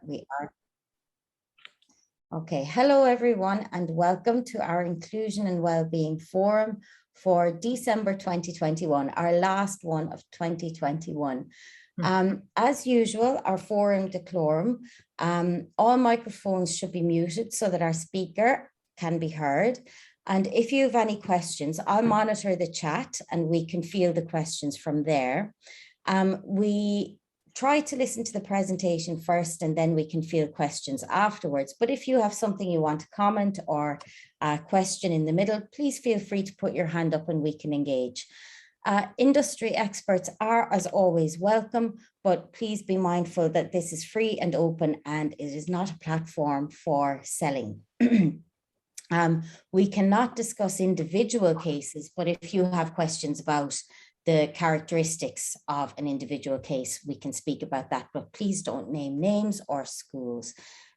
We are. Okay, hello everyone and welcome to our Inclusion and Wellbeing Forum for December 2021, our last one of 2021. As usual, our forum decorum, all microphones should be muted so that our speaker can be heard. And if you have any questions, I'll monitor the chat and we can field the questions from there. We try to listen to the presentation first and then we can field questions afterwards. But if you have something you want to comment or a question in the middle, please feel free to put your hand up and we can engage. Industry experts are, as always, welcome, but please be mindful that this is free and open and it is not a platform for selling. We cannot discuss individual cases, but if you have questions about the characteristics of an individual case, we can speak about that, but please don't name names or schools.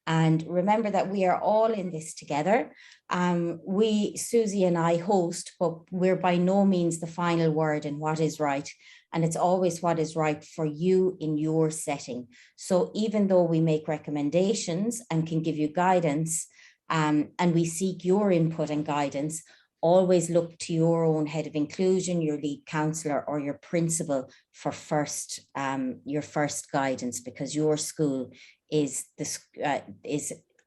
And remember that we are all in this together. Susie and I host, but we're by no means the final word in what is right. And it's always what is right for you in your setting. So even though we make recommendations and can give you guidance, and we seek your input and guidance, always look to your own head of inclusion, your lead counsellor or your principal for your first guidance, because your school is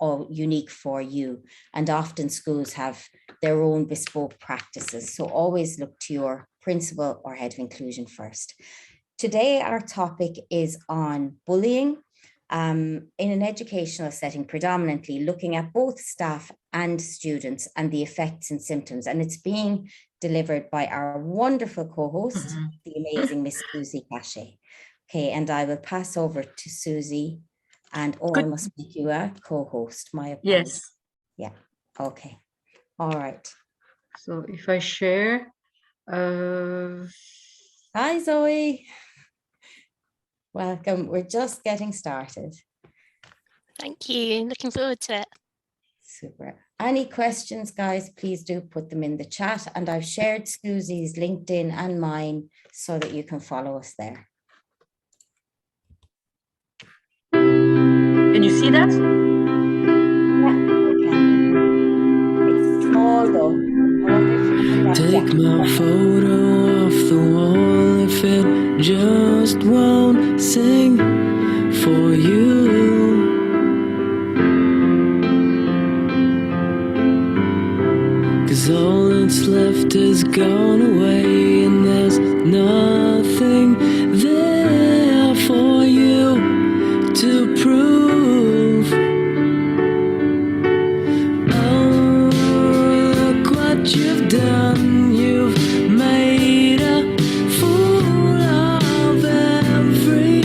all unique for you. And often schools have their own bespoke practices. So always look to your principal or head of inclusion first. Today, our topic is on bullying. In an educational setting, predominantly looking at both staff and students and the effects and symptoms. And it's being delivered by our wonderful co-host, the amazing Miss Susie Cachet. Okay, and I will pass over to Susie and I must make you a co-host. My apologies. Yes. Yeah, okay. All right. So if I share. Hi, Zoe. Welcome. We're just getting started. Thank you. Looking forward to it. Super. Any questions, guys, please do put them in the chat. And I've shared Susie's LinkedIn and mine so that you can follow us there. Can you see that? Yeah, okay. It's small though. Take my photo off the wall if it just won't sing for you. 'Cause all that's left is gone away and there's nothing there for you to prove. Oh, look what you've done. You've made a fool of everyone.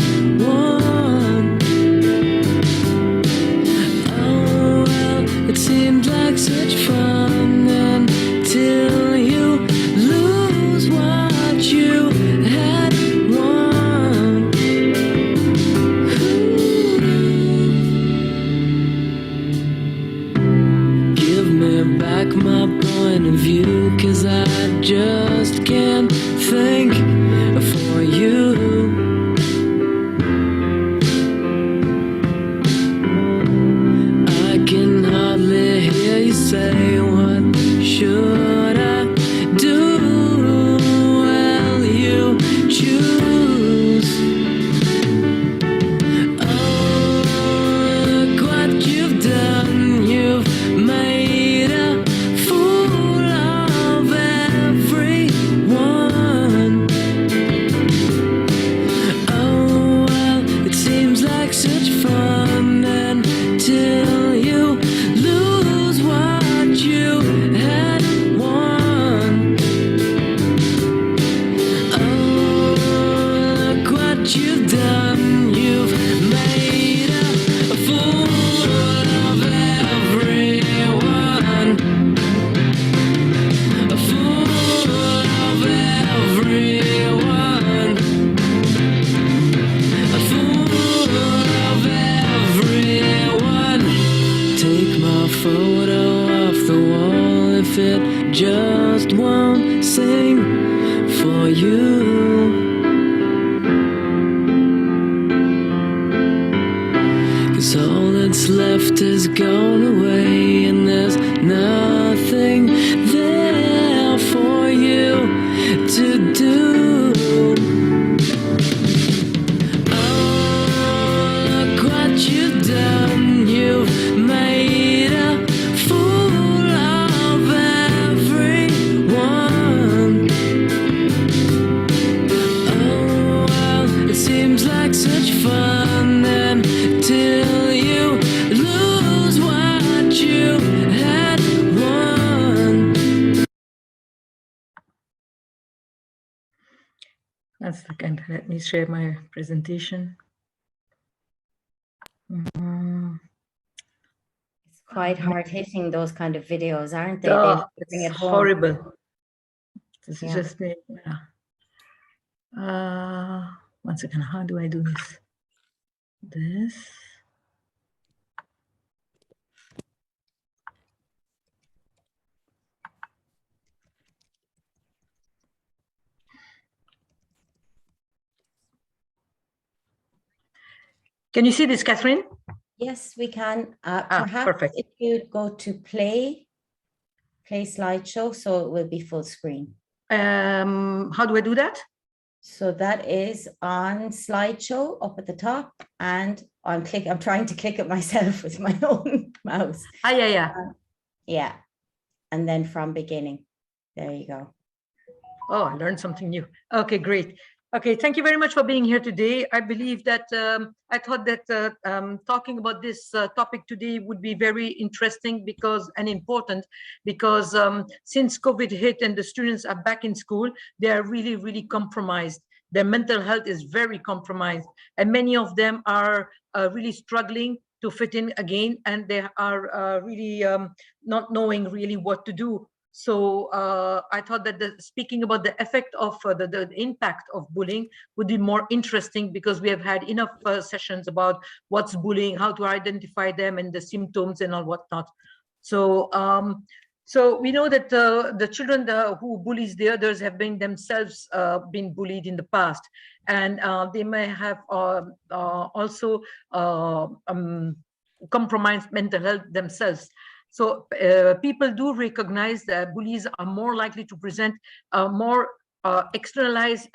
Oh, well, it seemed like such fun until you lose what you had won. Give me back my point of view, 'cause I just can't think for you. I can hardly hear you say, what should I do? Well, you choose. Oh, look what you've done. You've made a fool of everyone. Oh, well, it seems like such fun until you lose what you had won. Oh, look what you've done. You've made a fool of everyone. A fool of everyone. A fool of everyone. Take my photo off the wall if it just won't sing for you. 'Cause what's left has gone away, and there's nothing there for you to do. Oh, look what you've done. You've made a fool of everyone. Oh, well, it seems like such fun until you lose what you had won. One second, let me share my presentation. It's quite hard hitting those kind of videos, aren't they? Oh, They bring it it's home. horrible. This is Yeah. just me. One second, how do I do this? This. Can you see this, Catherine? Yes, we can. Perhaps perfect. if you go to play slideshow, so it will be full screen. How do I do that? So that is on slideshow up at the top, and I'm trying to click it myself with my own mouse. Yeah. Yeah. And then from beginning. There you go. Oh, I learned something new. Okay, great. Okay, thank you very much for being here today. I believe that I thought that talking about this topic today would be very interesting and important because since COVID hit and the students are back in school, they are really, really compromised. Their mental health is very compromised, and many of them are really struggling to fit in again, and they are really not knowing really what to do. So I thought that speaking about the effect of the impact of bullying would be more interesting because we have had enough sessions about what's bullying, how to identify them, and the symptoms and all whatnot. So so we know that the children who bullies the others have been themselves been bullied in the past, and they may have also compromised mental health themselves. So people do recognize that bullies are more likely to present more externalized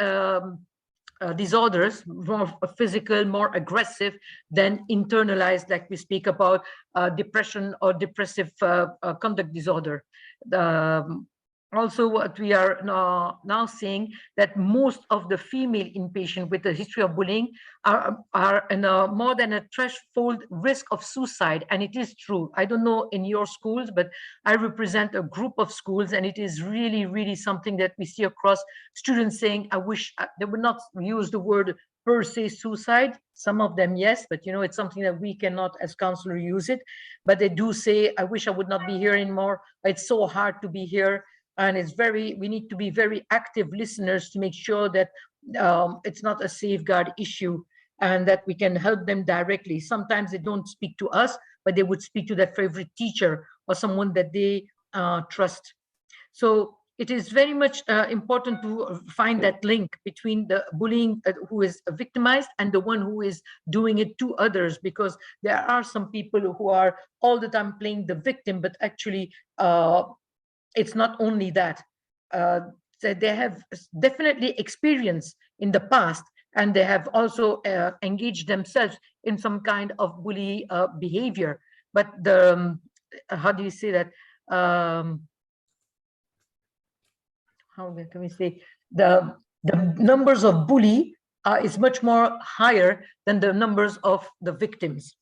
disorders, more physical, more aggressive than internalized, like we speak about depression or depressive conduct disorder. Also, what we are now seeing that most of the female inpatient with a history of bullying are in more than a threshold risk of suicide. And it is true. I don't know in your schools, but I represent a group of schools, and it is really, really something that we see across students saying, I wish they would not use the word per se suicide. Some of them, yes, but you know, it's something that we cannot as counselor use it. But they do say, I wish I would not be here anymore. It's so hard to be here. And we need to be very active listeners to make sure that it's not a safeguard issue and that we can help them directly. Sometimes they don't speak to us, but they would speak to their favorite teacher or someone that they trust. So it is very much important to find that link between the bullying who is victimized and the one who is doing it to others, because there are some people who are all the time playing the victim, but actually it's not only that. They have definitely experienced in the past, and they have also engaged themselves in some kind of bully behavior. But the how do you say that? How can we say the numbers of bully is much more higher than the numbers of the victims.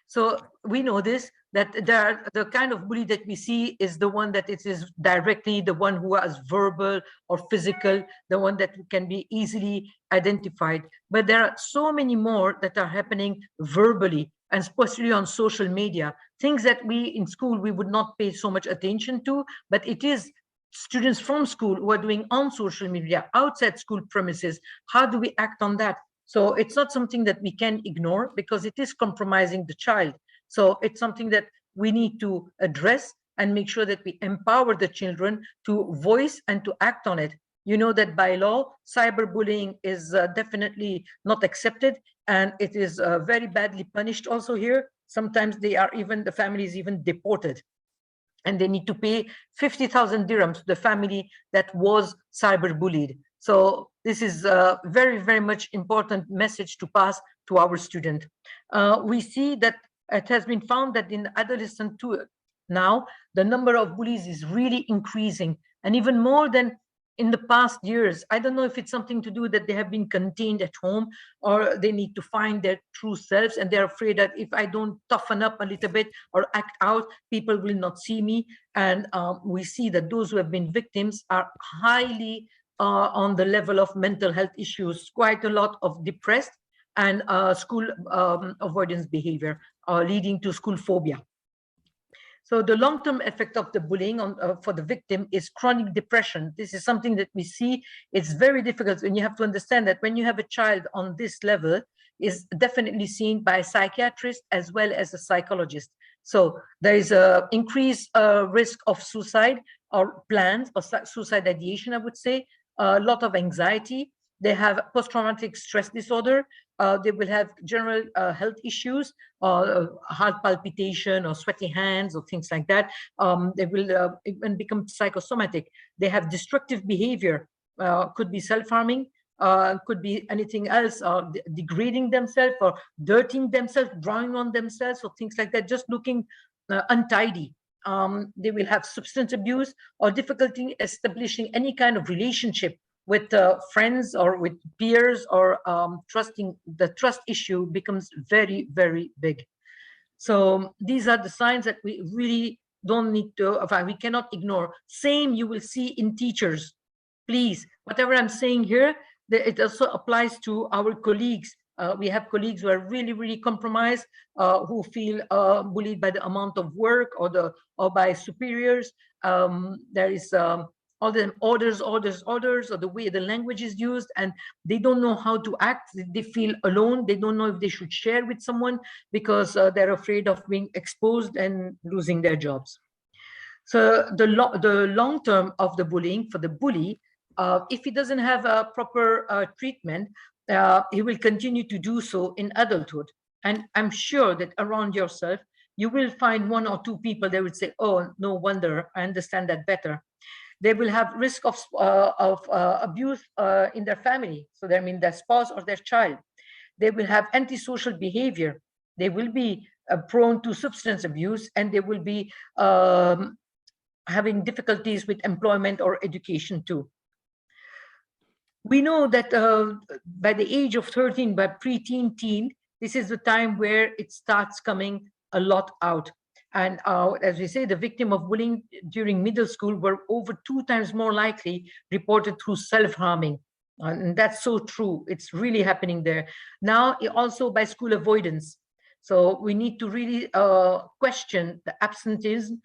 So we know this, that the kind of bully that we see is the one that it is directly the one who is verbal or physical, the one that can be easily identified. But there are so many more that are happening verbally, and especially on social media, things that we in school, we would not pay so much attention to, but it is students from school who are doing on social media, outside school premises. How do we act on that? So it's not something that we can ignore because it is compromising the child. So it's something that we need to address and make sure that we empower the children to voice and to act on it. You know that by law, cyberbullying is definitely not accepted, and it is very badly punished also here. Sometimes the family is even deported, and they need to pay 50,000 dirhams to the family that was cyberbullied. So this is a very, very much important message to pass to our student. We see that it has been found that in adolescent too, now the number of bullies is really increasing, and even more than in the past years. I don't know if it's something to do that they have been contained at home, or they need to find their true selves, and they're afraid that if I don't toughen up a little bit or act out, people will not see me. And we see that those who have been victims are highly on the level of mental health issues, quite a lot of depressed and school avoidance behavior, leading to school phobia. So the long-term effect of the bullying for the victim is chronic depression. This is something that we see. It's very difficult, and you have to understand that when you have a child on this level, is definitely seen by a psychiatrist as well as a psychologist. So there is a increased risk of suicide or plans or suicide ideation, I would say, a lot of anxiety. They have post-traumatic stress disorder. They will have general health issues, heart palpitation or sweaty hands or things like that. They will even become psychosomatic. They have destructive behavior, could be self-harming, could be anything else, degrading themselves or dirtying themselves, drawing on themselves or things like that, just looking untidy. They will have substance abuse or difficulty establishing any kind of relationship with friends or with peers, or the trust issue becomes very, very big. So these are the signs that we really don't need to, we cannot ignore. Same you will see in teachers. Please, whatever I'm saying here, it also applies to our colleagues. We have colleagues who are really, really compromised, who feel bullied by the amount of work or by superiors. There is all the orders, or the way the language is used, and they don't know how to act. They feel alone. They don't know if they should share with someone because they're afraid of being exposed and losing their jobs. So the long term of the bullying for the bully, if he doesn't have a proper treatment, he will continue to do so in adulthood. And I'm sure that around yourself, you will find one or two people that would say, oh, no wonder, I understand that better. They will have risk of abuse in their family. So that means their spouse or their child. They will have antisocial behavior. They will be prone to substance abuse, and they will be having difficulties with employment or education too. We know that by the age of 13, by preteen, teen, this is the time where it starts coming a lot out. And as we say, the victim of bullying during middle school were over 2 times more likely reported through self-harming. And that's so true. It's really happening there. Now, also by school avoidance. So we need to really question the absenteeism,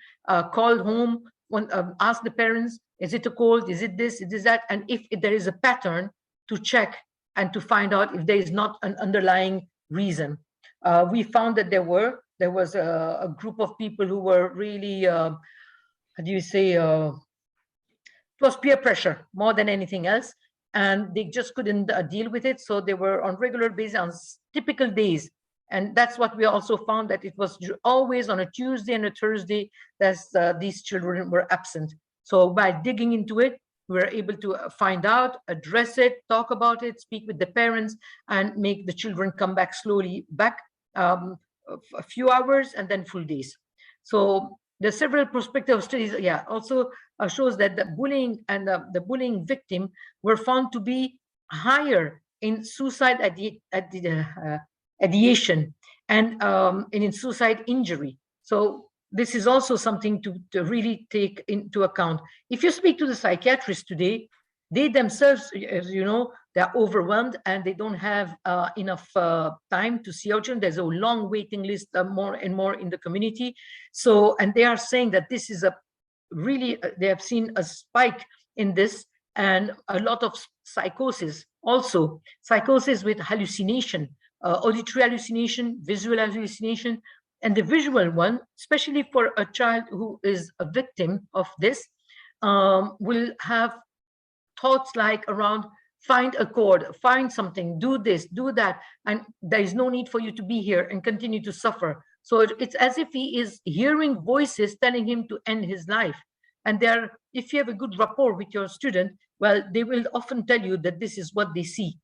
call home, ask the parents, is it a cold? Is it this? Is it that? And if there is a pattern, to check and to find out if there is not an underlying reason. We found that there was a group of people who were really, how do you say, it was peer pressure more than anything else, and they just couldn't deal with it. So they were on regular basis, on typical days. And that's what we also found, that it was always on a Tuesday and a Thursday that these children were absent. So by digging into it, we were able to find out, address it, talk about it, speak with the parents, and make the children come back slowly back, a few hours and then full days. So the several prospective studies, also shows that the bullying and the bullying victim were found to be higher in suicide ideation and in suicide injury. So this is also something to really take into account. If you speak to the psychiatrists today, they themselves, as you know, they're overwhelmed and they don't have enough time to see our children. There's a long waiting list, more and more in the community. So, and they are saying that this is they have seen a spike in this, and a lot of psychosis, also psychosis with hallucination, auditory hallucination, visual hallucination. And the visual one, especially for a child who is a victim of this, will have thoughts like around find a chord, find something, do this, do that, and there is no need for you to be here and continue to suffer. So it's as if he is hearing voices telling him to end his life. And if you have a good rapport with your student, well, they will often tell you that this is what they see.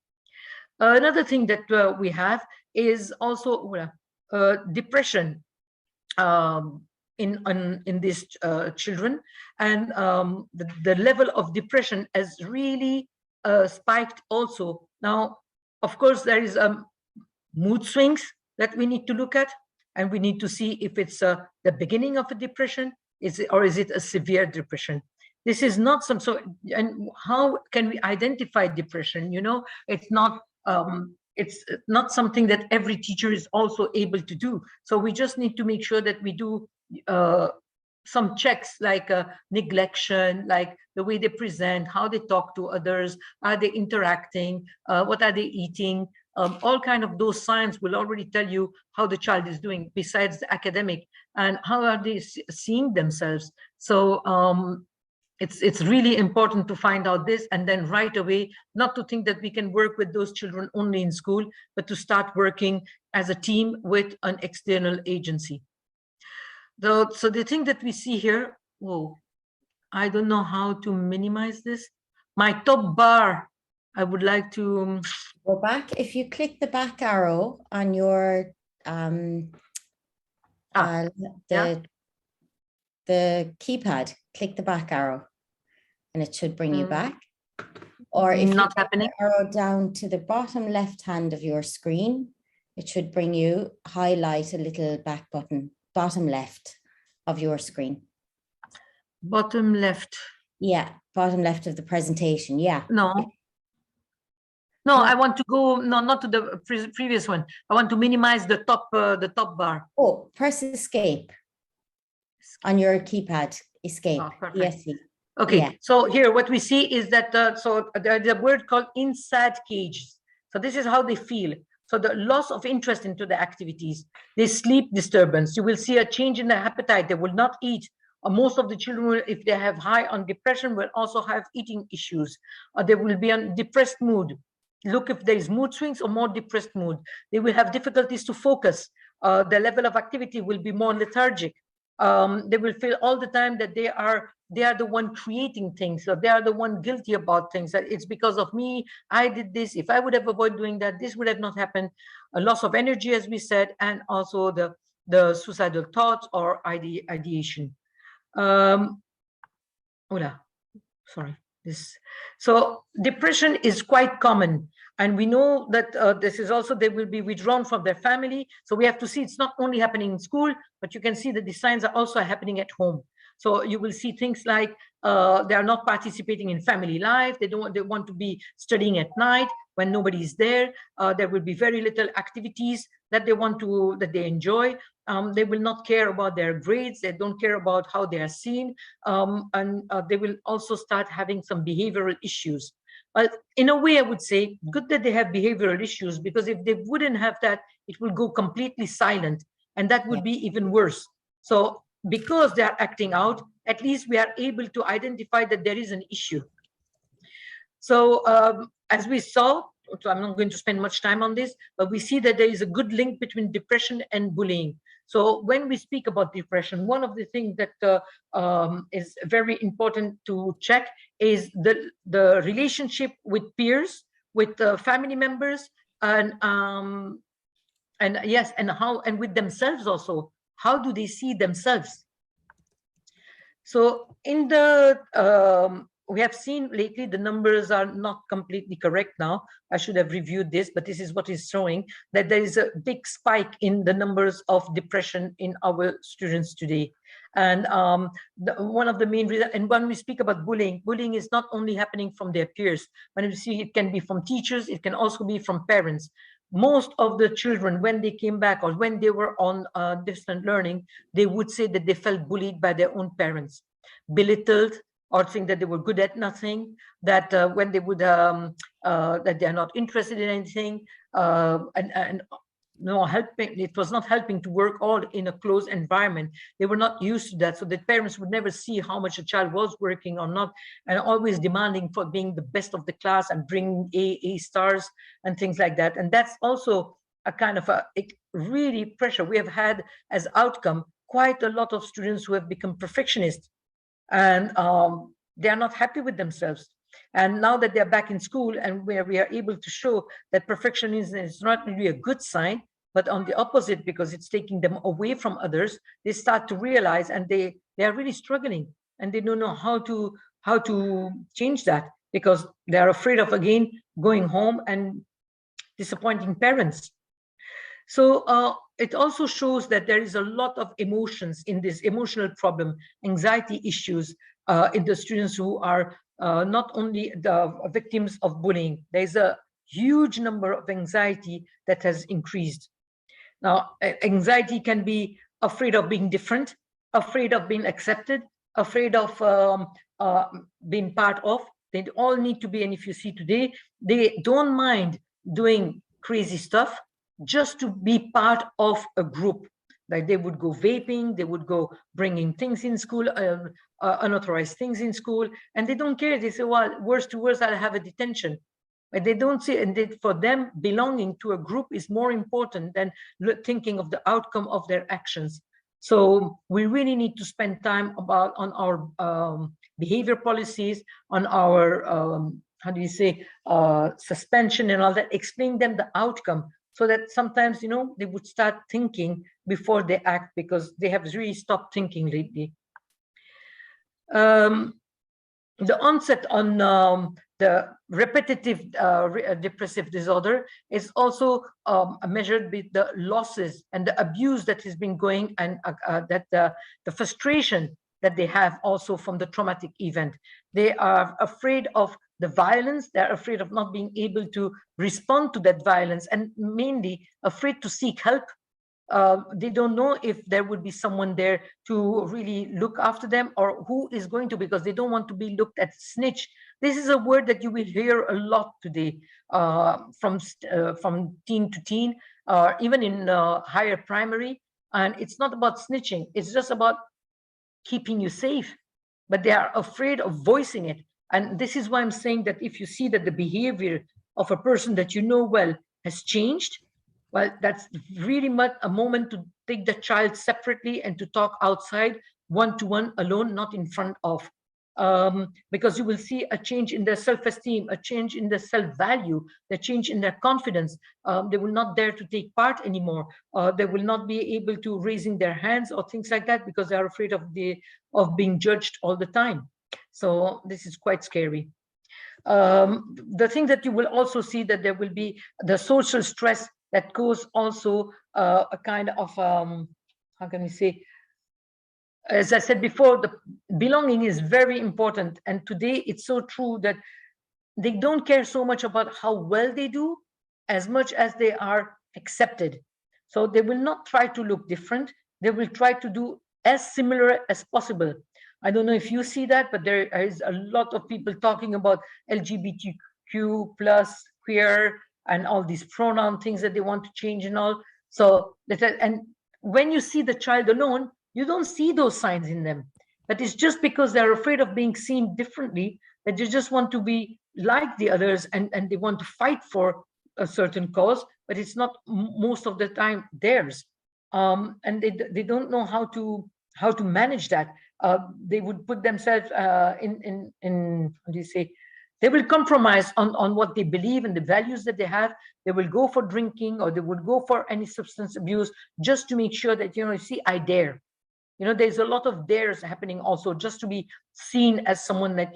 Another thing that we have is also depression in these children, and the level of depression has really spiked also. Now, of course, there is mood swings that we need to look at, and we need to see if it's the beginning of a depression, or is it a severe depression? This is not and how can we identify depression? You know, it's not something that every teacher is also able to do. So we just need to make sure that we do some checks, like neglection, like the way they present, how they talk to others, are they interacting, what are they eating? All kind of those signs will already tell you how the child is doing, besides the academic, and how are they seeing themselves. So it's really important to find out this, and then right away, not to think that we can work with those children only in school, but to start working as a team with an external agency. So the thing that we see here, whoa, I don't know how to minimize this. My top bar, I would like to go back. If you click the back arrow on your the keypad, click the back arrow, and it should bring you back. Or if not you happening. Arrow down to the bottom left hand of your screen, it should bring you, highlight a little back button, bottom left of your screen. Bottom left. Yeah, bottom left of the presentation. Yeah. No, I want to go, no, not to the previous one. I want to minimize the top bar. Oh, press escape on your keypad. Escape. Oh, yes. Okay, yeah. So here what we see is that there's a word called inside cages. So this is how they feel. So the loss of interest into the activities, the sleep disturbance, you will see a change in their appetite. They will not eat. Most of the children, if they have high on depression, will also have eating issues. They will be on depressed mood. Look if there is mood swings or more depressed mood. They will have difficulties to focus. The level of activity will be more lethargic. They will feel all the time that they are the one creating things, so they are the one guilty about things, that it's because of me, I did this. If I would have avoided doing that, this would have not happened. A loss of energy, as we said, and also the suicidal thoughts or ideation. So depression is quite common, and we know that this is also, they will be withdrawn from their family. So we have to see it's not only happening in school, but you can see that the signs are also happening at home. So you will see things like they are not participating in family life. They want to be studying at night when nobody is there. There will be very little activities that they enjoy. They will not care about their grades. They don't care about how they are seen. And they will also start having some behavioral issues. But in a way, I would say good that they have behavioral issues, because if they wouldn't have that, it will go completely silent, and that would be even worse. So because they are acting out, at least we are able to identify that there is an issue. So as we saw, so I'm not going to spend much time on this, but we see that there is a good link between depression and bullying. So when we speak about depression, one of the things that is very important to check is the relationship with peers, with family members, and with themselves also. How do they see themselves? So in we have seen lately, the numbers are not completely correct now. I should have reviewed this, but this is what is showing, that there is a big spike in the numbers of depression in our students today. And one of the main reasons, and when we speak about bullying is not only happening from their peers. When we see, it can be from teachers, it can also be from parents. Most of the children, when they came back or when they were on distant learning, they would say that they felt bullied by their own parents, belittled, or think that they were good at nothing, that when they would, that they are not interested in anything, and helping. It was not helping to work all in a closed environment. They were not used to that, so the parents would never see how much a child was working or not, and always demanding for being the best of the class and bringing A stars and things like that. And that's also a kind of really pressure. We have had as outcome quite a lot of students who have become perfectionists, and they are not happy with themselves. And now that they're back in school, and where we are able to show that perfectionism is not really a good sign, but on the opposite, because it's taking them away from others, they start to realize, and they are really struggling, and they don't know how to change that, because they are afraid of, again, going home and disappointing parents. So it also shows that there is a lot of emotions in this emotional problem, anxiety issues in the students who are not only the victims of bullying. There's a huge number of anxiety that has increased. Now, anxiety can be afraid of being different, afraid of being accepted, afraid of being part of. They all need to be, and if you see today, they don't mind doing crazy stuff just to be part of a group. Like they would go vaping, they would go bringing things in school, unauthorized things in school, and they don't care. They say, well, worst to worst, I'll have a detention. But they don't see, and for them, belonging to a group is more important than thinking of the outcome of their actions. So we really need to spend time on our behavior policies, on our, suspension and all that, explain them the outcome, so that sometimes, they would start thinking before they act, because they have really stopped thinking lately. The onset on the repetitive depressive disorder is also measured with the losses and the abuse that has been going, and that the frustration that they have also from the traumatic event. They are afraid of the violence, they're afraid of not being able to respond to that violence, and mainly afraid to seek help. They don't know if there would be someone there to really look after them, or who is going to, because they don't want to be looked at snitch. This is a word that you will hear a lot today from teen to teen, or even in higher primary. And it's not about snitching, it's just about keeping you safe, but they are afraid of voicing it. And this is why I'm saying that if you see that the behavior of a person that you know well has changed, well, that's really much a moment to take the child separately and to talk outside, one-to-one, alone, not in front of. Because you will see a change in their self-esteem, a change in their self-value, a change in their confidence. They will not dare to take part anymore. They will not be able to raising their hands or things like that, because they are afraid of being judged all the time. So this is quite scary. The thing that you will also see, that there will be the social stress that goes also a kind of, how can we say, as I said before, the belonging is very important. And today it's so true that they don't care so much about how well they do, as much as they are accepted. So they will not try to look different. They will try to do as similar as possible. I don't know if you see that, but there is a lot of people talking about LGBTQ plus, queer, and all these pronoun things that they want to change and all. So and when you see the child alone, you don't see those signs in them. But it's just because they're afraid of being seen differently, that they just want to be like the others, and they want to fight for a certain cause, but it's not most of the time theirs. And they don't know how to manage that. They would put themselves in how do you say, they will compromise on what they believe and the values that they have. They will go for drinking, or they would go for any substance abuse, just to make sure that, you see, I dare. There's a lot of dares happening also, just to be seen as someone that,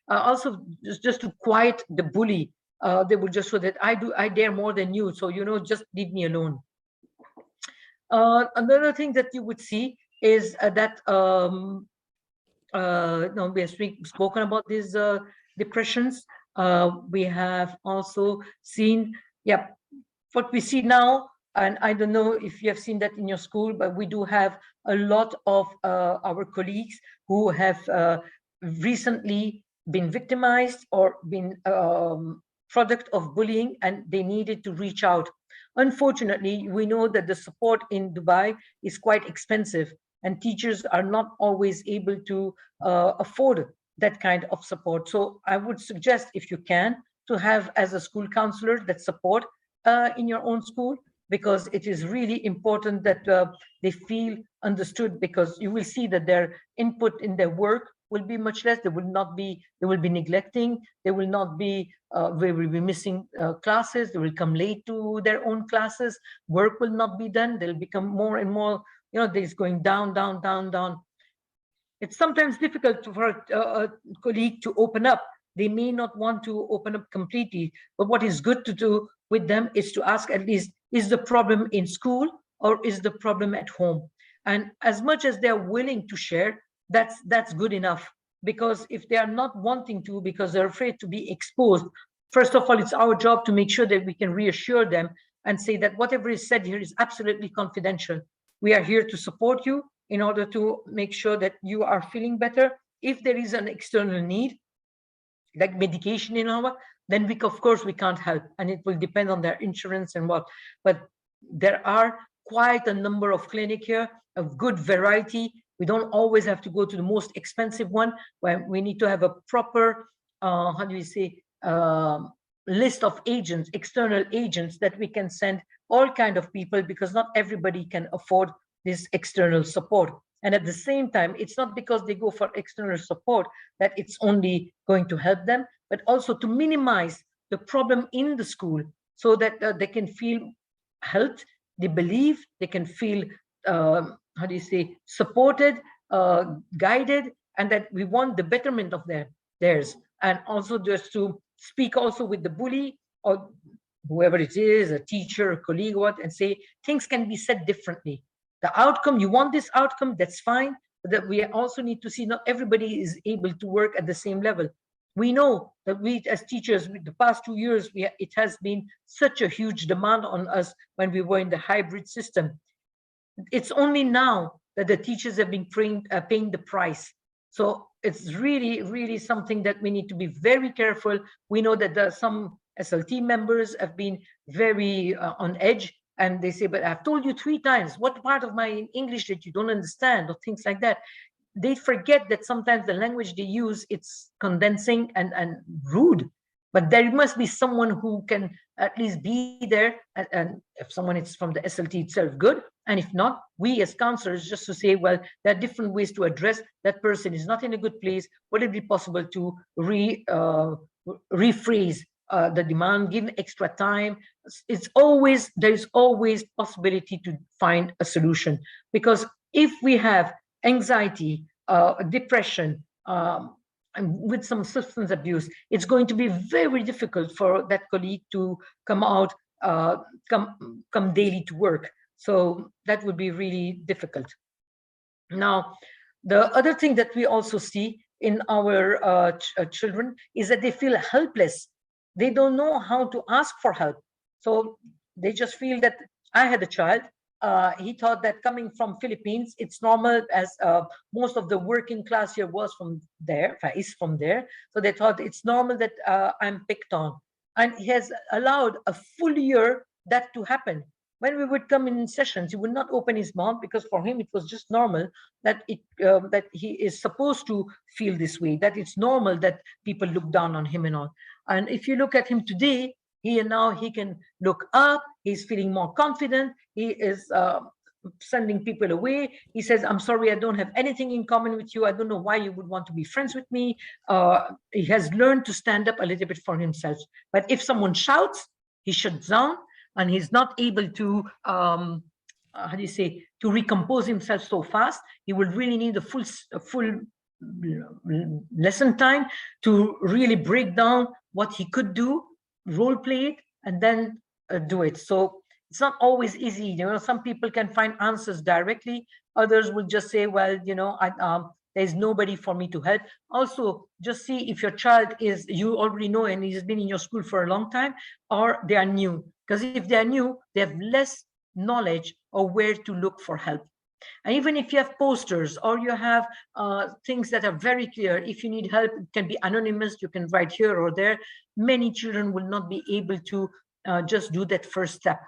also just to quiet the bully. They will just show that I dare more than you. So, just leave me alone. Another thing that you would see is that we have spoken about these depressions. We have also seen, what we see now, and I don't know if you have seen that in your school, but we do have a lot of our colleagues who have recently been victimized or been product of bullying, and they needed to reach out. Unfortunately, we know that the support in Dubai is quite expensive, and teachers are not always able to afford that kind of support. So I would suggest, if you can, to have as a school counselor that support in your own school, because it is really important that they feel understood, because you will see that their input in their work will be much less. They will be neglecting, they will not be, they will be missing classes, they will come late to their own classes, work will not be done, they'll become more and more, this going down, down, down, down. It's sometimes difficult for a colleague to open up. They may not want to open up completely, but what is good to do with them is to ask at least, is the problem in school or is the problem at home? And as much as they're willing to share, that's good enough. Because if they are not wanting to, because they're afraid to be exposed, first of all, it's our job to make sure that we can reassure them and say that whatever is said here is absolutely confidential. We are here to support you in order to make sure that you are feeling better. If there is an external need, like medication then of course we can't help, and it will depend on their insurance and what. But there are quite a number of clinics here, of good variety. We don't always have to go to the most expensive one, where we need to have a proper, list of agents, external agents, that we can send all kind of people, because not everybody can afford this external support. And at the same time, it's not because they go for external support that it's only going to help them, but also to minimize the problem in the school, so that they can feel helped, they believe, they can feel, supported, guided, and that we want the betterment of theirs. And also just to speak also with the bully or whoever it is, a teacher, a colleague, and say things can be said differently. The outcome, you want this outcome, that's fine, but that we also need to see not everybody is able to work at the same level. We know that we as teachers, with the past 2 years, it has been such a huge demand on us when we were in the hybrid system. It's only now that the teachers have been paying the price. So it's really, really something that we need to be very careful. We know that some SLT members have been very on edge, and they say, but I've told you 3 times, what part of my English that you don't understand, or things like that. They forget that sometimes the language they use, it's condensing and rude, but there must be someone who can at least be there. And if someone is from the SLT itself, good. And if not, we as counselors, just to say, well, there are different ways to address that person is not in a good place. Would it be possible to rephrase the demand, give extra time? There's always possibility to find a solution. Because if we have anxiety, depression, and with some substance abuse, it's going to be very difficult for that colleague to come out, come daily to work. So that would be really difficult. Now, the other thing that we also see in our children is that they feel helpless. They don't know how to ask for help. So they just feel that, I had a child, he thought that coming from Philippines, it's normal, as most of the working class here was from there, is from there. So they thought it's normal that I'm picked on. And he has allowed a full year that to happen. When we would come in sessions, he would not open his mouth, because for him it was just normal that that he is supposed to feel this way, that it's normal that people look down on him and all. And if you look at him today, he can look up, he's feeling more confident, he is sending people away. He says, I'm sorry, I don't have anything in common with you. I don't know why you would want to be friends with me. He has learned to stand up a little bit for himself. But if someone shouts, he shuts down, and he's not able to, to recompose himself so fast. He will really need a full lesson time to really break down what he could do, role play it, and then do it. So it's not always easy. Some people can find answers directly. Others will just say, well, there's nobody for me to help. Also, just see if your child is, you already know, and he's been in your school for a long time, or they are new. Because if they are new, they have less knowledge of where to look for help. And even if you have posters, or you have things that are very clear, if you need help, it can be anonymous, you can write here or there. Many children will not be able to just do that first step.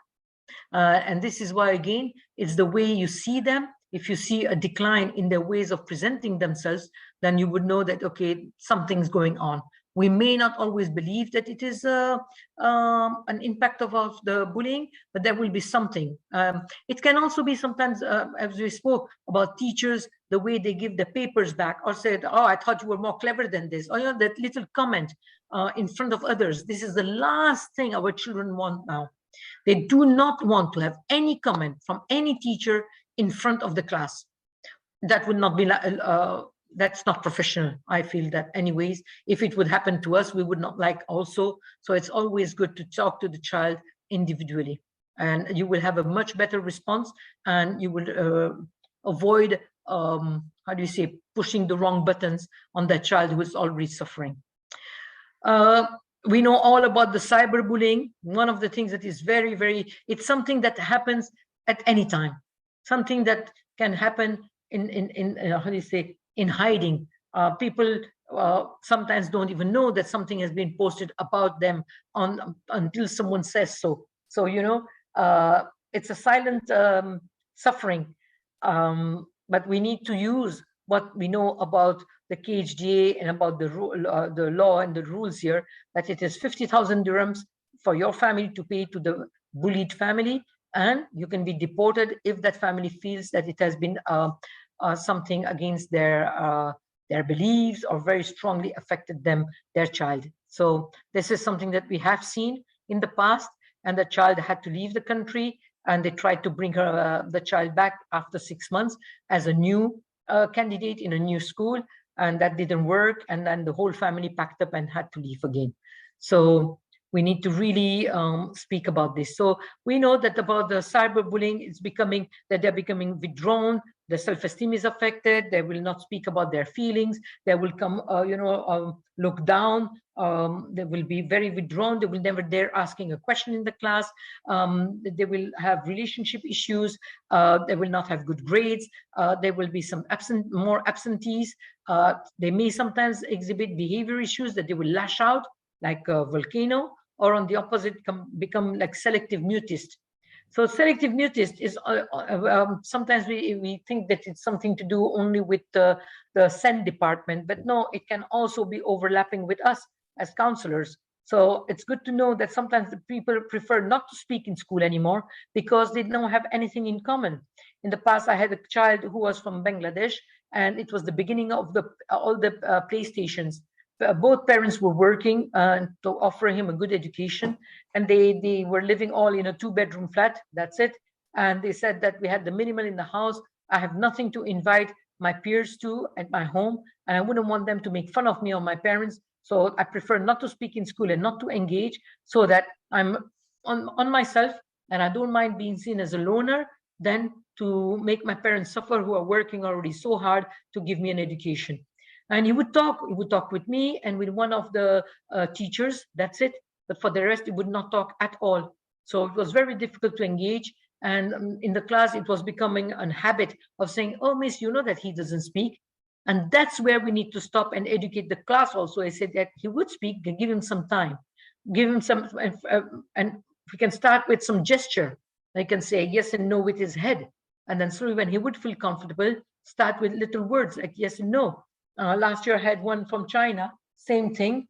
And this is why, again, it's the way you see them. If you see a decline in their ways of presenting themselves, then you would know that, okay, something's going on. We may not always believe that it is an impact of the bullying, but there will be something. It can also be sometimes, as we spoke about teachers, the way they give the papers back or said, oh, I thought you were more clever than this. Or, you know, that little comment in front of others. This is the last thing our children want now. They do not want to have any comment from any teacher in front of the class. That would not be, that's not professional. I feel that anyways, if it would happen to us, we would not like also. So it's always good to talk to the child individually, and you will have a much better response, and you will avoid, how do you say, pushing the wrong buttons on that child who is already suffering. We know all about the cyberbullying. One of the things that is very, it's something that happens at any time, something that can happen in how do you say, in hiding. People sometimes don't even know that something has been posted about them until someone says so. So, you know, it's a silent suffering, but we need to use what we know about the KHDA and about the law and the rules here, that it is 50,000 dirhams for your family to pay to the bullied family, and you can be deported if that family feels that it has been something against their beliefs or very strongly affected their child. So this is something that we have seen in the past, and the child had to leave the country, and they tried to bring the child back after 6 months as a new candidate in a new school, and that didn't work, and then the whole family packed up and had to leave again. So we need to really speak about this. So we know that about the cyberbullying, it's becoming that they're becoming withdrawn, the self-esteem is affected, they will not speak about their feelings, they will come, look down, they will be very withdrawn, they will never dare asking a question in the class, they will have relationship issues, they will not have good grades, there will be some more absentees, they may sometimes exhibit behavior issues that they will lash out like a volcano, or on the opposite, become like selective mutist. So selective mutist is sometimes we think that it's something to do only with the SEND department, but no, it can also be overlapping with us as counselors. So it's good to know that sometimes the people prefer not to speak in school anymore because they don't have anything in common. In the past, I had a child who was from Bangladesh, and it was the beginning of all the PlayStations. Both parents were working to offer him a good education, and they were living all in a 2-bedroom flat. That's it. And they said that we had the minimal in the house. I have nothing to invite my peers to at my home, and I wouldn't want them to make fun of me or my parents. So I prefer not to speak in school and not to engage, so that I'm on myself, and I don't mind being seen as a loner than to make my parents suffer, who are working already so hard to give me an education. And he would talk with me and with one of the teachers, that's it. But for the rest, he would not talk at all. So it was very difficult to engage. And in the class, it was becoming a habit of saying, oh, miss, you know that he doesn't speak. And that's where we need to stop and educate the class also. I said that he would speak, give him some time, give him some, and we can start with some gesture. They can say yes and no with his head. And then slowly, when he would feel comfortable, start with little words like yes and no. Last year I had one from China, same thing.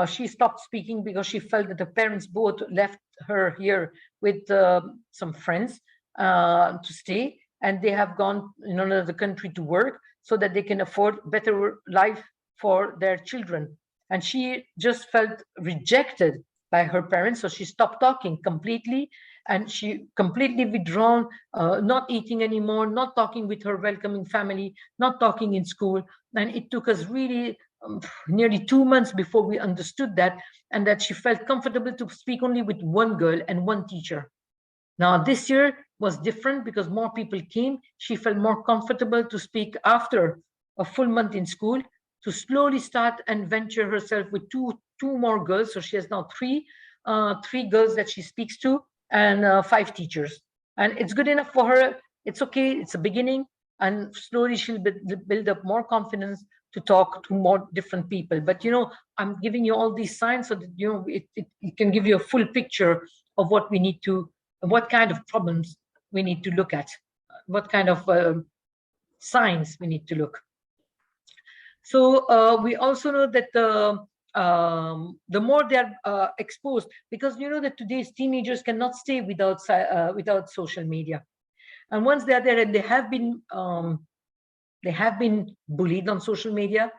She stopped speaking because she felt that the parents both left her here with some friends to stay, and they have gone in another country to work so that they can afford better life for their children. And she just felt rejected by her parents, so she stopped talking completely, and she completely withdrawn, not eating anymore, not talking with her welcoming family, not talking in school. And it took us really nearly 2 months before we understood that, and that she felt comfortable to speak only with one girl and one teacher. Now this year was different because more people came. She felt more comfortable to speak after a full month in school, to slowly start and venture herself with two more girls. So she has now three girls that she speaks to, and 5 teachers. And it's good enough for her. It's okay, it's a beginning. And slowly she'll build up more confidence to talk to more different people. But, I'm giving you all these signs so that, it can give you a full picture of what we need to what kind of problems we need to look at, what kind of signs we need to look. So we also know that the more they are exposed, because you know that today's teenagers cannot stay without social media, and once they are there and they have been bullied on social media,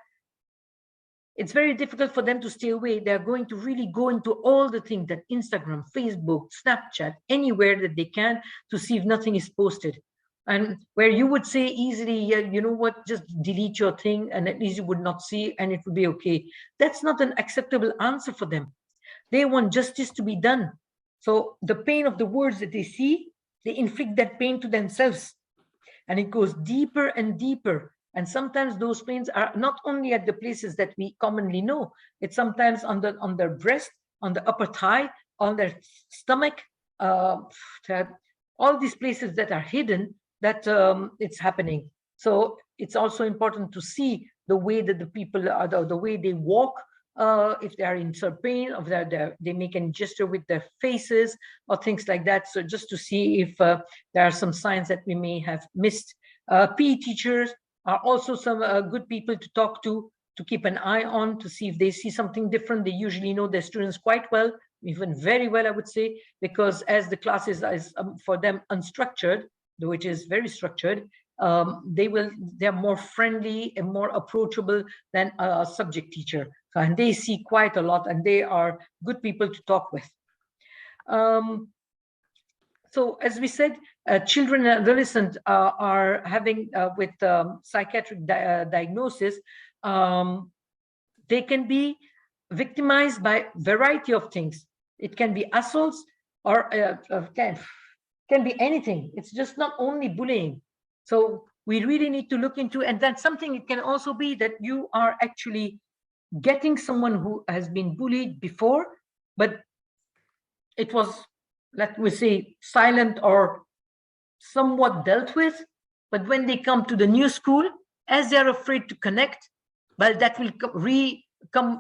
it's very difficult for them to stay away. They're going to really go into all the things that Instagram, Facebook, Snapchat, anywhere that they can, to see if nothing is posted. And where you would say easily, yeah, you know what, just delete your thing and at least you would not see and it would be okay. That's not an acceptable answer for them. They want justice to be done. So the pain of the words that they see, they inflict that pain to themselves. And it goes deeper and deeper. And sometimes those pains are not only at the places that we commonly know, it's sometimes on their breast, on the upper thigh, on their stomach, all these places that are hidden, that it's happening. So it's also important to see the way that the people are, the way they walk, if they are in some pain, or they make a gesture with their faces or things like that. So just to see if there are some signs that we may have missed. PE teachers are also some good people to talk to keep an eye on, to see if they see something different. They usually know their students quite well, even very well, I would say, because as the class is for them unstructured, though it is very structured, they're more friendly and more approachable than a subject teacher. So, and they see quite a lot, and they are good people to talk with. So as we said, children and adolescents are having with psychiatric diagnosis, they can be victimized by a variety of things. It can be assaults, or can be anything. It's just not only bullying. So we really need to look into, and that's something. It can also be that you are actually getting someone who has been bullied before, but it was, let me say, silent or somewhat dealt with. But when they come to the new school, as they're afraid to connect, well, that will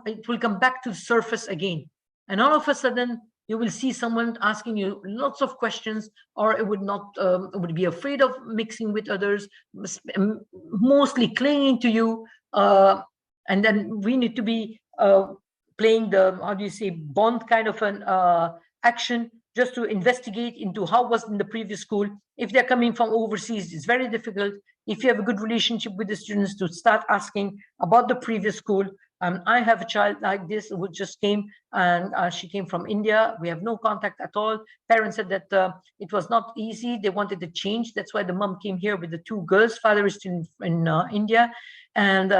it will come back to the surface again. And all of a sudden, you will see someone asking you lots of questions, or it would be afraid of mixing with others, mostly clinging to you. And then we need to be playing the, how do you say, bond kind of an action, just to investigate into how was in the previous school. If they're coming from overseas, it's very difficult. If you have a good relationship with the students, to start asking about the previous school. I have a child like this who just came, and she came from India. We have no contact at all. Parents said that it was not easy. They wanted to change. That's why the mom came here with the two girls. Father is in India. And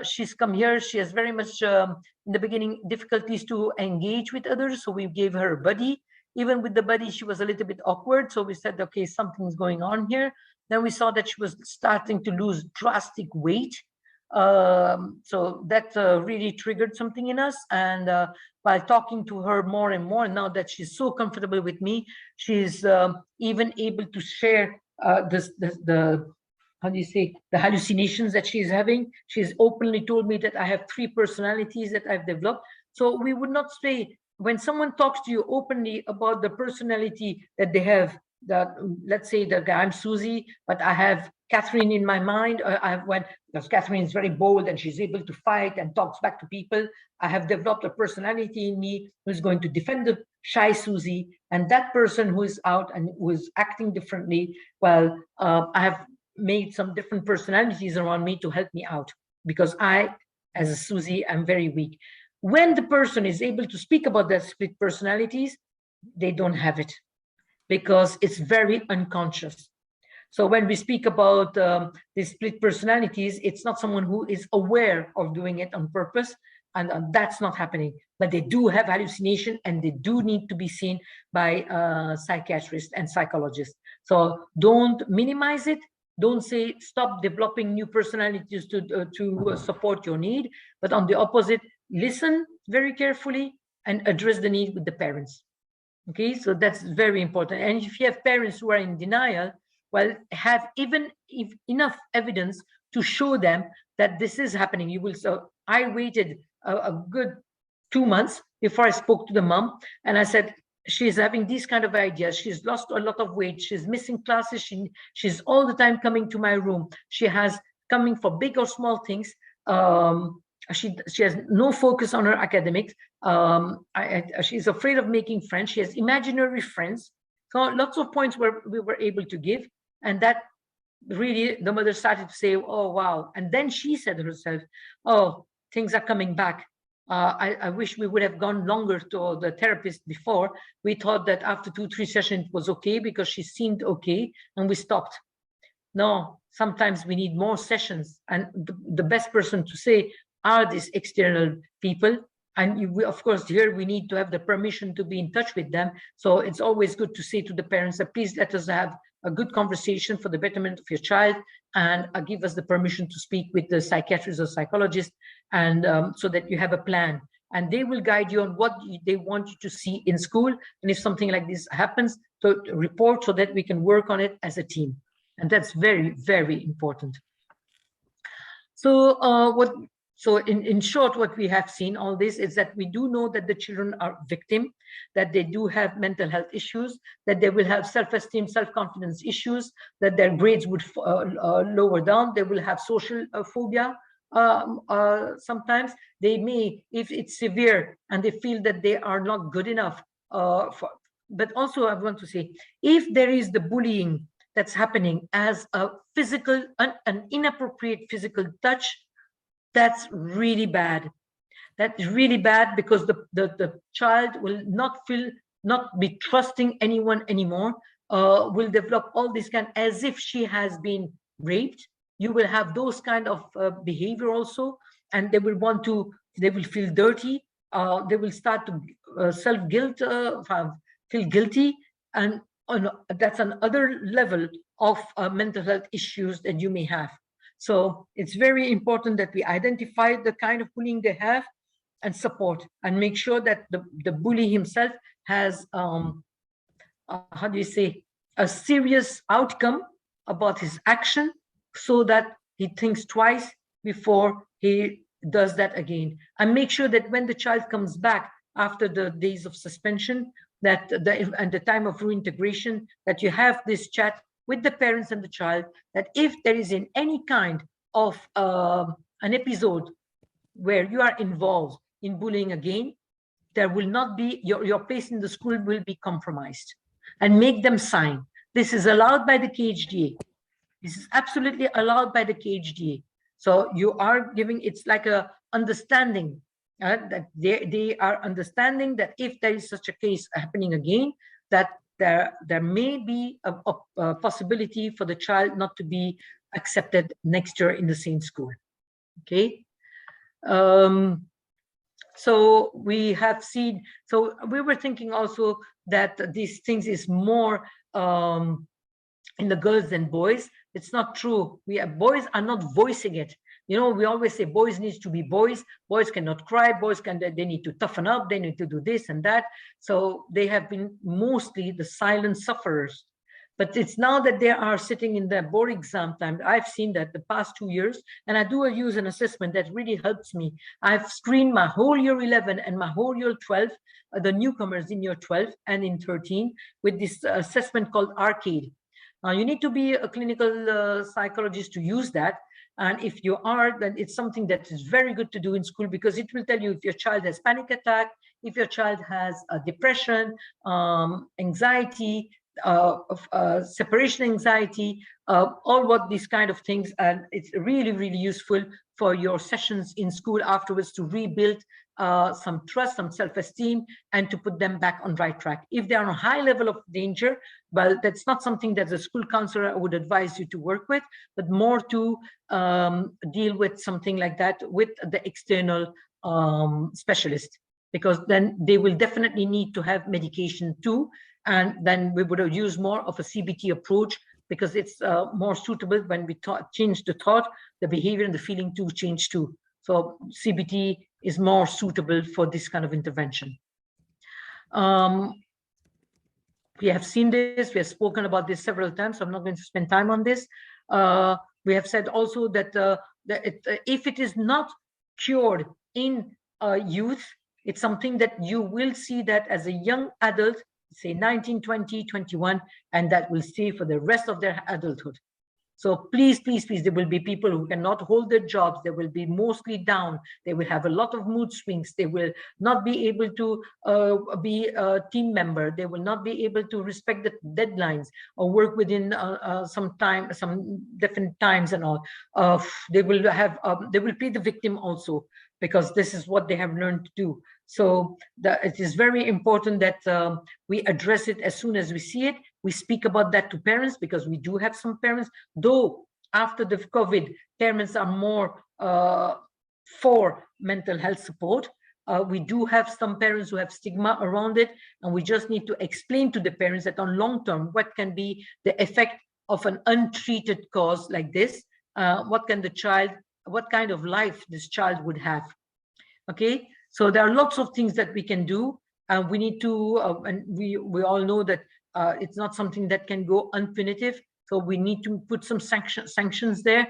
she's come here. She has very much, in the beginning, difficulties to engage with others. So we gave her a buddy. Even with the buddy, she was a little bit awkward. So we said, okay, something's going on here. Then we saw that she was starting to lose drastic weight. So that really triggered something in us. And by talking to her more and more, now that she's so comfortable with me, she's even able to share the how do you say, the hallucinations that she's having. She's openly told me that I have 3 personalities that I've developed. So we would not say, when someone talks to you openly about the personality that they have, that, let's say that I'm Susie, but I have Catherine in my mind. Because Catherine is very bold and she's able to fight and talks back to people. I have developed a personality in me who's going to defend the shy Susie, and that person who is out and who is acting differently, well, I have made some different personalities around me to help me out, because I, as a Susie, I'm very weak. When the person is able to speak about their split personalities, they don't have it, because it's very unconscious. So when we speak about these split personalities, it's not someone who is aware of doing it on purpose, and that's not happening. But they do have hallucination, and they do need to be seen by psychiatrists and psychologists. So don't minimize it. Don't say stop developing new personalities to support your need, but on the opposite, listen very carefully and address the need with the parents. Okay, so that's very important. And if you have parents who are in denial, well, have even enough evidence to show them that this is happening. You will. So I waited a good 2 months before I spoke to the mom, and I said, she's having these kind of ideas. She's lost a lot of weight. She's missing classes. She's all the time coming to my room. She has coming for big or small things. She has no focus on her academics. She's afraid of making friends. She has imaginary friends. So lots of points where we were able to give, and that really the mother started to say, oh wow. And then she said to herself, oh, things are coming back. I wish we would have gone longer to the therapist before. We thought that after 2-3 sessions it was okay because she seemed okay, and we stopped. No, sometimes we need more sessions, and the best person to say are these external people. And we, of course, here we need to have the permission to be in touch with them. So it's always good to say to the parents that please let us have a good conversation for the betterment of your child, and give us the permission to speak with the psychiatrist or psychologist, and so that you have a plan. And they will guide you on what they want you to see in school. And if something like this happens, to report so that we can work on it as a team. And that's very, very important. So in short, what we have seen all this is that we do know that the children are victim, that they do have mental health issues, that they will have self-esteem, self-confidence issues, that their grades would lower down, they will have social phobia. Sometimes they may, if it's severe and they feel that they are not good enough. But also I want to say, if there is the bullying that's happening as a physical, an inappropriate physical touch, that's really bad. That's really bad, because the child will not be trusting anyone anymore, will develop all this kind, as if she has been raped. You will have those kind of behavior also, and they will feel dirty. They will start to self-guilt, feel guilty, and that's another level of mental health issues that you may have. So it's very important that we identify the kind of bullying they have and support, and make sure that the bully himself has, how do you say, a serious outcome about his action, so that he thinks twice before he does that again. And make sure that when the child comes back after the days of suspension, that and the time of reintegration, that you have this chat with the parents and the child, that if there is in any kind of an episode where you are involved in bullying again, there will not be, your place in the school will be compromised. And make them sign. This is allowed by the KHDA. This is absolutely allowed by the KHDA. So you are giving, it's like a understanding, that they are understanding that if there is such a case happening again, that there may be a possibility for the child not to be accepted next year in the same school. Okay. So we have seen, so we were thinking also that these things is more in the girls than boys. It's not true. Boys are not voicing it. You know, we always say boys need to be boys. Boys cannot cry. Boys they need to toughen up. They need to do this and that. So they have been mostly the silent sufferers. But it's now that they are sitting in their board exam time. I've seen that the past 2 years, and I do use an assessment that really helps me. I've screened my whole year 11 and my whole year 12, the newcomers in year 12 and in 13, with this assessment called Arcade. You need to be a clinical psychologist to use that. And if you are, then it's something that is very good to do in school, because it will tell you if your child has panic attack, if your child has depression, anxiety, separation anxiety, all what these kind of things. And it's really, really useful for your sessions in school afterwards to rebuild some trust, some self-esteem, and to put them back on right track. If they are on a high level of danger, well, that's not something that the school counselor would advise you to work with, but more to deal with something like that with the external specialist, because then they will definitely need to have medication too. And then we would use more of a CBT approach, because it's more suitable when we change the thought, the behavior and the feeling to change too. So CBT is more suitable for this kind of intervention. We have seen this, we have spoken about this several times, so I'm not going to spend time on this. We have said also that, if it is not cured in youth, it's something that you will see that as a young adult, say 19, 20, 21, and that will stay for the rest of their adulthood. So please, please, please, there will be people who cannot hold their jobs. They will be mostly down. They will have a lot of mood swings. They will not be able to be a team member. They will not be able to respect the deadlines or work within some different times and all. They will play the victim also, because this is what they have learned to do. So it is very important that we address it as soon as we see it. We speak about that to parents, because we do have some parents, though after the COVID, parents are more for mental health support. We do have some parents who have stigma around it, and we just need to explain to the parents that on long term, what can be the effect of an untreated cause like this? What kind of life this child would have? Okay, so there are lots of things that we can do, and we need to, and we all know that it's not something that can go unpunitive. So we need to put some sanctions there.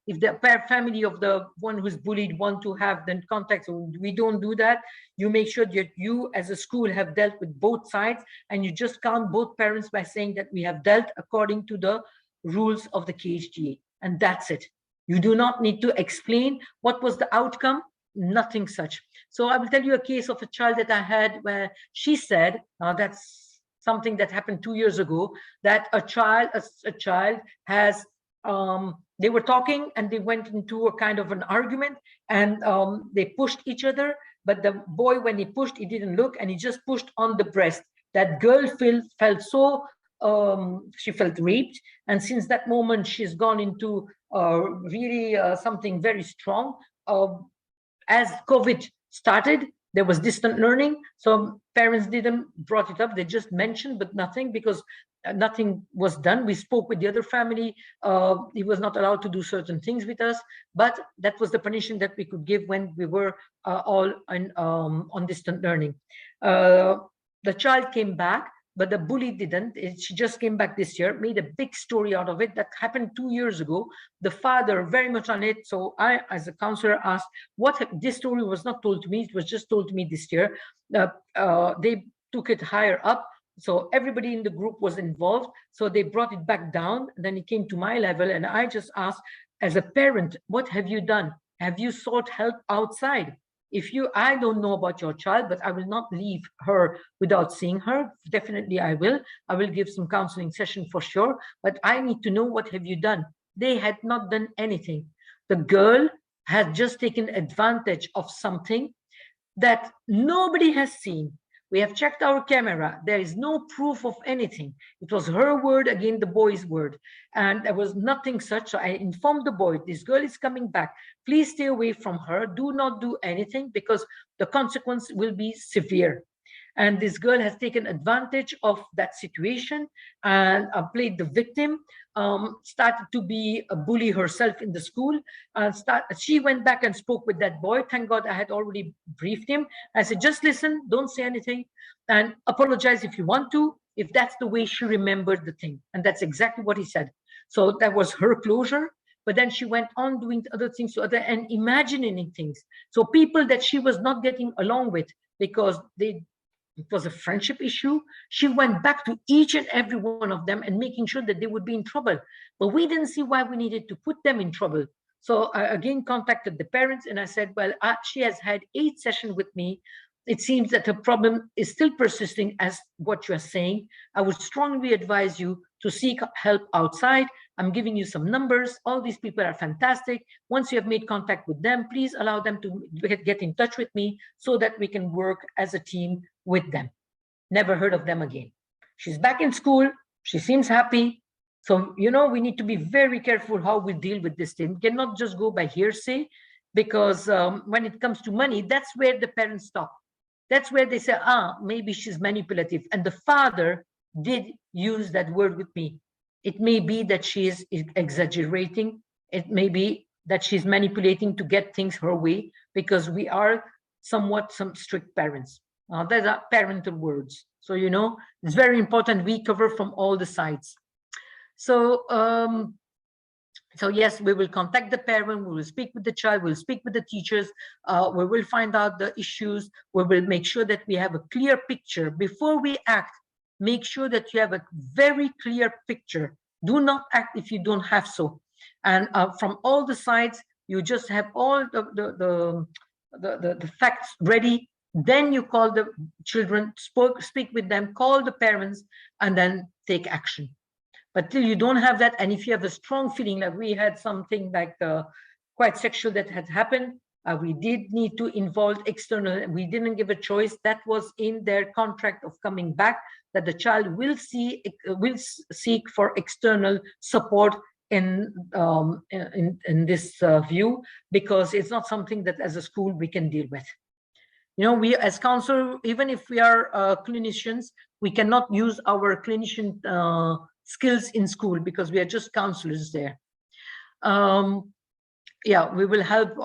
If the family of the one who's bullied want to have then contact, so we don't do that. You make sure that you as a school have dealt with both sides, and you just count both parents by saying that we have dealt according to the rules of the KHGA, and that's it. You do not need to explain what was the outcome, nothing such. So I will tell you a case of a child that I had where she said, that's something that happened 2 years ago, that a child has, they were talking and they went into a kind of an argument, and they pushed each other, but the boy, when he pushed, he didn't look, and he just pushed on the breast. That girl felt so, she felt raped, and since that moment, she's gone into really something very strong. As COVID started, there was distant learning, so parents didn't brought it up. They just mentioned, but nothing, because nothing was done. We spoke with the other family. He was not allowed to do certain things with us, but that was the punishment that we could give when we were all on distant learning. The child came back, but the bully didn't. She just came back this year, made a big story out of it. That happened 2 years ago. The father very much on it. So I, as a counselor, asked, this story was not told to me. It was just told to me this year. They took it higher up. So everybody in the group was involved. So they brought it back down. Then it came to my level. And I just asked, as a parent, what have you done? Have you sought help outside? I don't know about your child, but I will not leave her without seeing her. Definitely I will. I will give some counseling session for sure, but I need to know, what have you done? They had not done anything. The girl had just taken advantage of something that nobody has seen. We have checked our camera. There is no proof of anything. It was her word against the boy's word. And there was nothing such. So I informed the boy, this girl is coming back. Please stay away from her. Do not do anything, because the consequence will be severe. And this girl has taken advantage of that situation and played the victim, started to be a bully herself in the school. She went back and spoke with that boy. Thank God I had already briefed him. I said, just listen, don't say anything, and apologize if you want to, if that's the way she remembered the thing. And that's exactly what he said. So that was her closure. But then she went on doing other things and imagining things. So people that she was not getting along with, because it was a friendship issue, she went back to each and every one of them and making sure that they would be in trouble. But we didn't see why we needed to put them in trouble. So I again contacted the parents, and I said, well, she has had 8 sessions with me. It seems that her problem is still persisting as what you are saying. I would strongly advise you to seek help outside. I'm giving you some numbers. All these people are fantastic. Once you have made contact with them, please allow them to get in touch with me so that we can work as a team with them. Never heard of them again. She's back in school. She seems happy. So, we need to be very careful how we deal with this thing. We cannot just go by hearsay, because when it comes to money, that's where the parents stop. That's where they say, maybe she's manipulative. And the father did use that word with me. It may be that she is exaggerating. It may be that she's manipulating to get things her way, because we are somewhat some strict parents. Those are parental words. So, it's very important we cover from all the sides. So So yes, we will contact the parent, we will speak with the child, we'll speak with the teachers, we will find out the issues, we will make sure that we have a clear picture. Before we act, make sure that you have a very clear picture. Do not act if you don't have so. And from all the sides, you just have all the facts ready. Then you call the children, speak with them, call the parents, and then take action. But till you don't have that, and if you have a strong feeling, like we had something like quite sexual that had happened, we did need to involve external, we didn't give a choice. That was in their contract of coming back, that the child will seek for external support in this view, because it's not something that as a school we can deal with. You know, we as counselor, even if we are clinicians, we cannot use our clinician skills in school because we are just counselors there. Yeah, we will help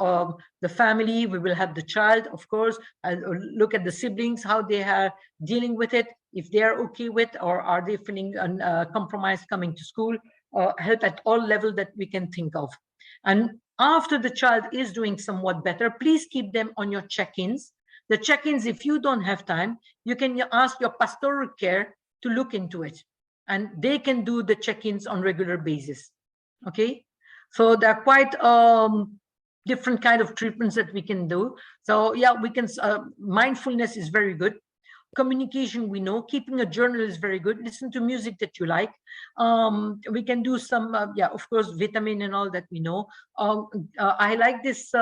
the family, we will help the child, of course, look at the siblings, how they are dealing with it, if they are okay with, or are they feeling compromised coming to school, help at all levels that we can think of. And after the child is doing somewhat better, please keep them on your check-ins. The check-ins, if you don't have time, you can ask your pastoral care to look into it, and they can do the check-ins on regular basis. Okay, so there are quite different kind of treatments that we can do. So yeah, we can, mindfulness is very good. Communication, we know. Keeping a journal is very good. Listen to music that you like. We can do some, yeah, of course, vitamin and all that we know. I like this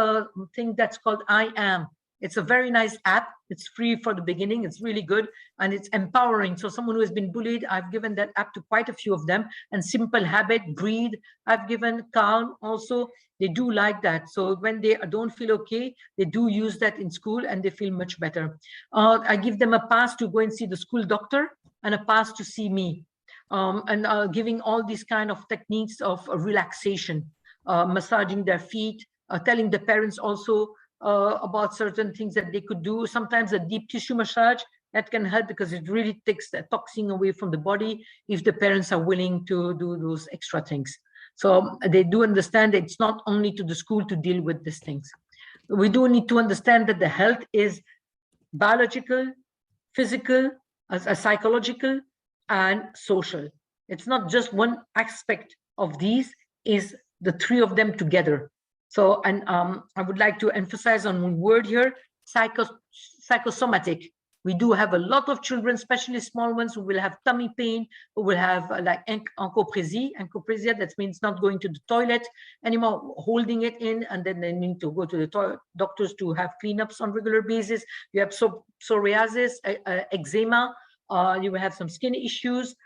thing that's called I Am. It's a very nice app. It's free for the beginning. It's really good, and it's empowering. So someone who has been bullied, I've given that app to quite a few of them. And Simple Habit, Breathe, I've given. Calm also, they do like that. So when they don't feel okay, they do use that in school and they feel much better. I give them a pass to go and see the school doctor and a pass to see me. And giving all these kind of techniques of relaxation, massaging their feet, telling the parents also about certain things that they could do. Sometimes a deep tissue massage that can help, because it really takes the toxin away from the body if the parents are willing to do those extra things. So they do understand that it's not only to the school to deal with these things. We do need to understand that the health is biological, physical, psychological, and social. It's not just one aspect of these, is the three of them together. So, and I would like to emphasize on one word here, psychosomatic. We do have a lot of children, especially small ones, who will have tummy pain, who will have like encopresia, that means not going to the toilet anymore, holding it in, and then they need to go to the doctors to have cleanups on regular basis. You have psoriasis, eczema, you will have some skin issues,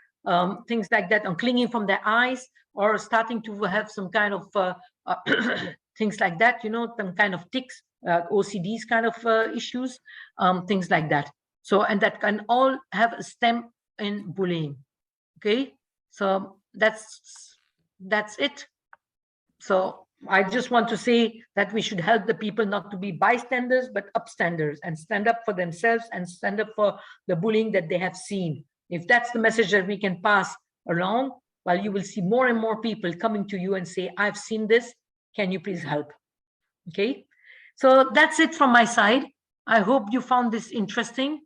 things like that, on clinging from their eyes, or starting to have some kind of things like that, you know, some kind of tics, OCDs kind of issues, things like that. So, and that can all have a stem in bullying. Okay, so that's it. So I just want to say that we should help the people not to be bystanders, but upstanders, and stand up for themselves and stand up for the bullying that they have seen. If that's the message that we can pass along, well, you will see more and more people coming to you and say, I've seen this, can you please help? Okay, so that's it from my side. I hope you found this interesting.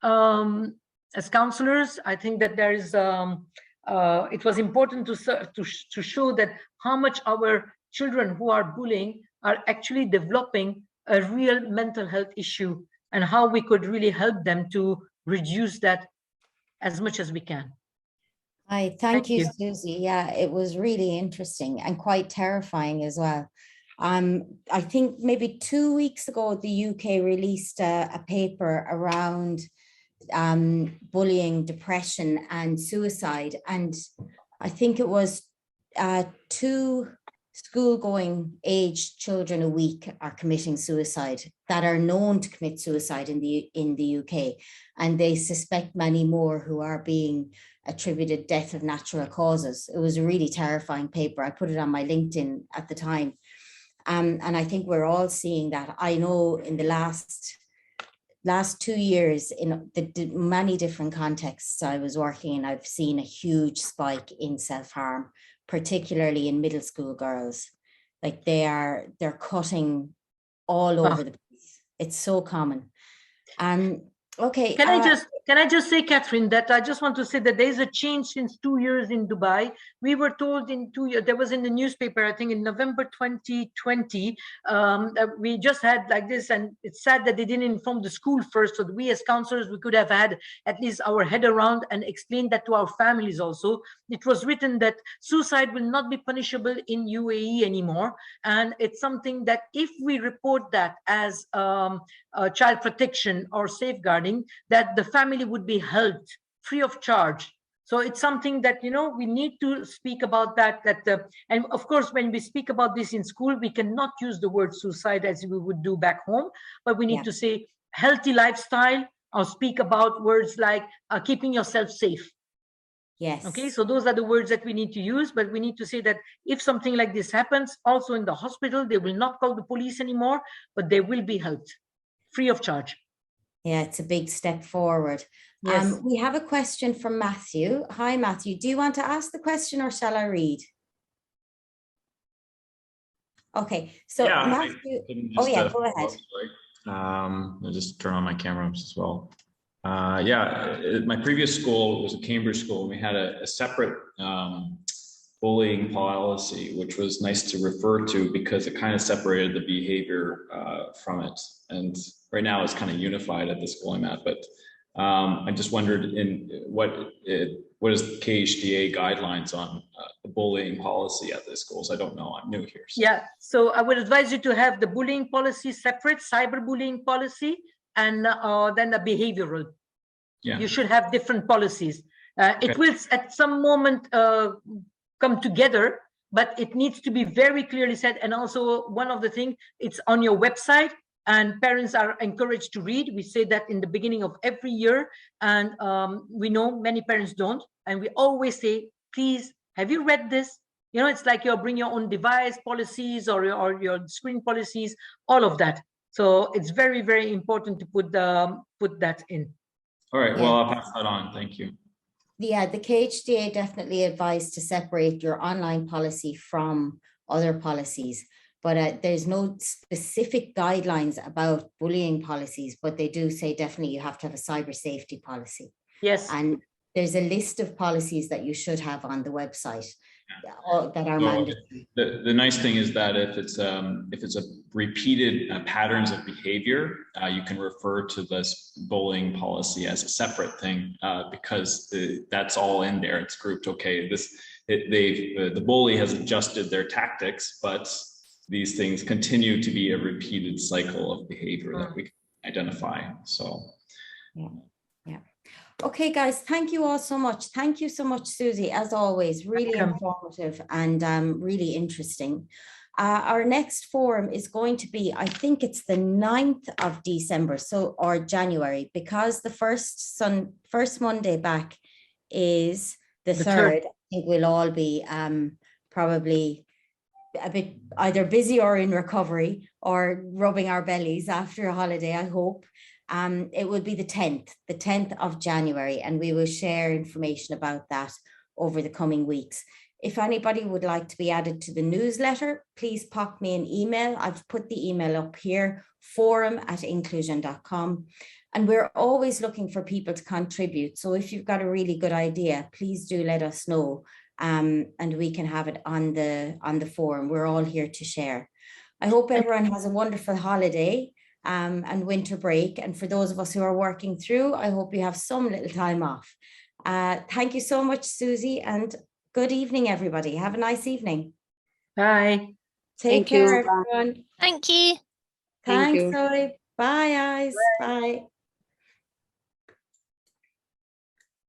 As counselors, I think that there is, it was important to show that how much our children who are bullying are actually developing a real mental health issue, and how we could really help them to reduce that as much as we can. Hi, thank you, Susie. Yeah, it was really interesting and quite terrifying as well. I think maybe 2 weeks ago, the UK released a paper around bullying, depression, and suicide. And I think it was 2 school-going aged children a week are committing suicide, that are known to commit suicide in the UK. And they suspect many more who are being attributed death of natural causes. It was a really terrifying paper. I put it on my LinkedIn at the time. And I think we're all seeing that. I know in the last 2 years, in the many different contexts I was working in, I've seen a huge spike in self-harm particularly in middle school girls. Like they're cutting all over the place. It's so common. Okay. Can I just say, Catherine, that I just want to say that there is a change since 2 years in Dubai. We were told in 2 years, there was in the newspaper, I think in November 2020, we just had like this, and it's sad that they didn't inform the school first, so that we as counselors, we could have had at least our head around and explained that to our families also. It was written that suicide will not be punishable in UAE anymore. And it's something that if we report that as child protection or safeguarding, that the family would be helped free of charge. So it's something that, you know, we need to speak about that, and of course, when we speak about this in school, we cannot use the word suicide as we would do back home, but we need to say healthy lifestyle, or speak about words like keeping yourself safe. Yes. Okay, so those are the words that we need to use, but we need to say that if something like this happens, also in the hospital, they will not call the police anymore, but they will be helped free of charge. Yeah, it's a big step forward. Yes. We have a question from Matthew. Hi, Matthew. Do you want to ask the question or shall I read? Okay, so yeah, Matthew, go ahead. I'll just turn on my camera as well. My previous school was a Cambridge school, and we had a separate bullying policy, which was nice to refer to because it kind of separated the behavior from it. And right now it's kind of unified at the school I'm at, but I just wondered what is the KHDA guidelines on the bullying policy at the schools? I don't know, I'm new here. So. Yeah, so I would advise you to have the bullying policy separate, cyberbullying policy, and then the behavioral. Yeah. You should have different policies. It will at some moment come together, but it needs to be very clearly said. And also one of the things, it's on your website, and parents are encouraged to read. We say that in the beginning of every year, and we know many parents don't. And we always say, please, have you read this? You know, it's like your bring your own device policies or your screen policies, all of that. So it's very, very important to put that in. All right, well, I'll pass that on. Thank you. Yeah, the KHDA definitely advised to separate your online policy from other policies, but there's no specific guidelines about bullying policies, but they do say definitely you have to have a cyber safety policy. Yes. And there's a list of policies that you should have on the website that are mandatory. The nice thing is that if it's a repeated patterns of behavior, you can refer to this bullying policy as a separate thing because that's all in there. It's grouped. Okay, the bully has adjusted their tactics, but these things continue to be a repeated cycle of behavior that we can identify. So. Yeah. Okay, guys, thank you all so much. Thank you so much, Susie, as always, really informative and really interesting. Our next forum is going to be, I think it's the 9th of December, or January, because the first Monday back is the 3rd. I think we'll all be probably a bit either busy or in recovery or rubbing our bellies after a holiday, I hope. It will be the 10th of January, and we will share information about that over the coming weeks. If anybody would like to be added to the newsletter, please pop me an email. I've put the email up here, forum@incluzun.com. And we're always looking for people to contribute. So if you've got a really good idea, please do let us know, and we can have it on the forum. We're all here to share. I hope everyone has a wonderful holiday and winter break. And for those of us who are working through, I hope you have some little time off. Thank you so much, Susie, and good evening, everybody. Have a nice evening. Bye. Take care, everyone. Thank you. Thanks, Zoe. Bye, guys. Bye.